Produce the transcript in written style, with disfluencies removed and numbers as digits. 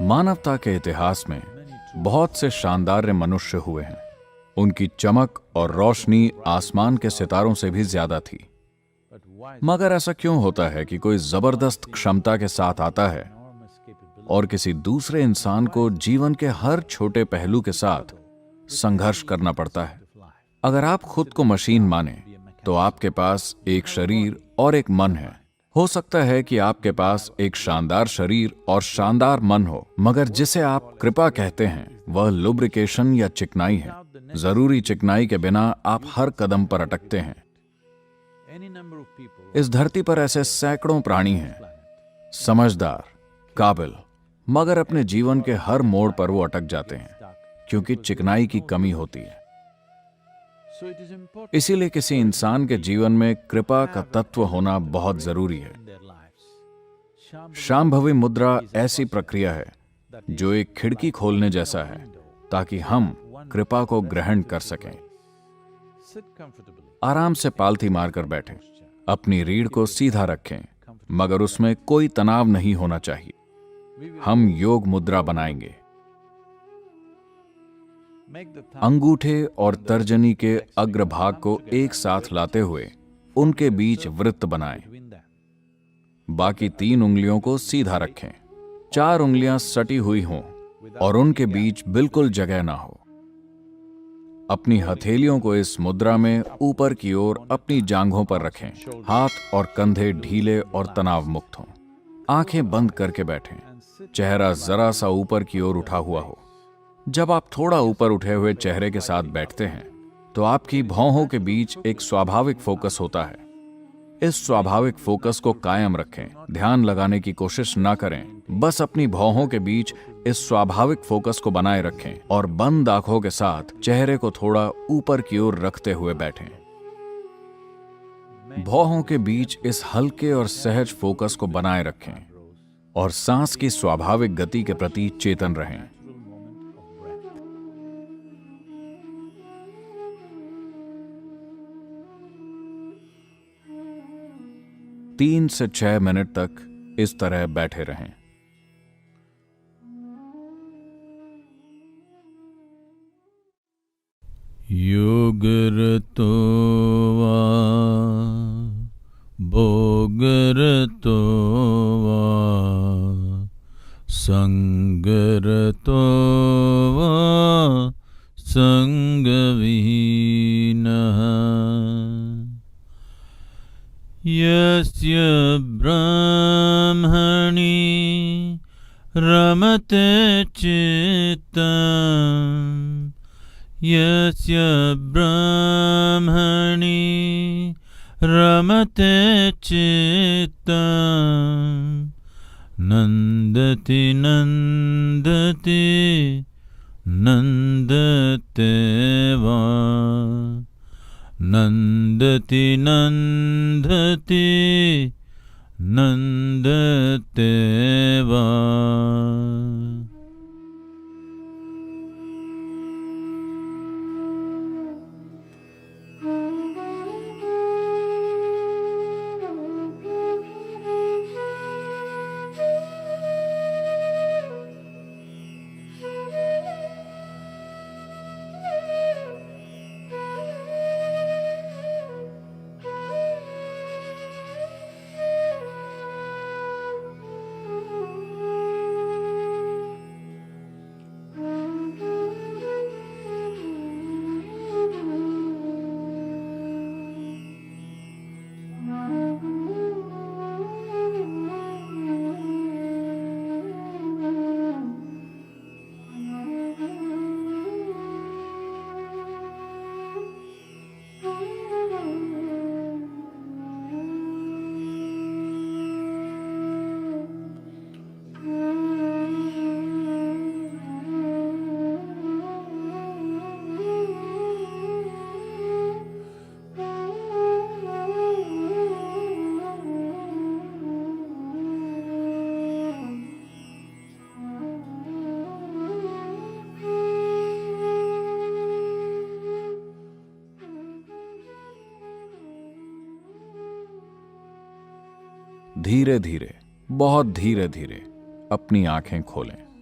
मानवता के इतिहास में बहुत से शानदार मनुष्य हुए हैं। उनकी चमक और रोशनी आसमान के सितारों से भी ज्यादा थी। मगर ऐसा क्यों होता है कि कोई जबरदस्त क्षमता के साथ आता है और किसी दूसरे इंसान को जीवन के हर छोटे पहलू के साथ संघर्ष करना पड़ता है? अगर आप खुद को मशीन माने तो आपके पास एक शरीर और एक मन है। हो सकता है कि आपके पास एक शानदार शरीर और शानदार मन हो, मगर जिसे आप कृपा कहते हैं वह लुब्रिकेशन या चिकनाई है। जरूरी चिकनाई के बिना आप हर कदम पर अटकते हैं। इस धरती पर ऐसे सैकड़ों प्राणी हैं, समझदार, काबिल, मगर अपने जीवन के हर मोड़ पर वो अटक जाते हैं क्योंकि चिकनाई की कमी होती है। इसीलिए किसी इंसान के जीवन में कृपा का तत्व होना बहुत जरूरी है। शांभवी मुद्रा ऐसी प्रक्रिया है जो एक खिड़की खोलने जैसा है ताकि हम कृपा को ग्रहण कर सकें। आराम से पालथी मारकर बैठें, अपनी रीढ़ को सीधा रखें, मगर उसमें कोई तनाव नहीं होना चाहिए। हम योग मुद्रा बनाएंगे। अंगूठे और तर्जनी के अग्रभाग को एक साथ लाते हुए उनके बीच वृत्त बनाएं। बाकी 3 उंगलियों को सीधा रखें। 4 उंगलियां सटी हुई हों और उनके बीच बिल्कुल जगह ना हो। अपनी हथेलियों को इस मुद्रा में ऊपर की ओर अपनी जांघों पर रखें। हाथ और कंधे ढीले और तनाव मुक्त हों। आंखें बंद करके बैठें। चेहरा जरा सा ऊपर की ओर उठा हुआ हो। जब आप थोड़ा ऊपर उठे हुए चेहरे के साथ बैठते हैं तो आपकी भौहों के बीच एक स्वाभाविक फोकस होता है। इस स्वाभाविक फोकस को कायम रखें। ध्यान लगाने की कोशिश ना करें, बस अपनी भौहों के बीच इस स्वाभाविक फोकस को बनाए रखें और बंद आंखों के साथ चेहरे को थोड़ा ऊपर की ओर रखते हुए बैठें। भौहों के बीच इस हल्के और सहज फोकस को बनाए रखें और सांस की स्वाभाविक गति के प्रति चेतन रहें। 3 से 6 मिनट तक इस तरह बैठे रहें। योगरतो वा भोगरतो वा संगरतो वा संगविहीनः यस्य ब्रह्मणि रमते चित्तम् यस्य ब्रह्मणि रमते चित्तम् नन्दति नन्दति नन्दते वा नन्दति नन्दति नन्दते वा। धीरे धीरे, बहुत धीरे धीरे अपनी आंखें खोलें।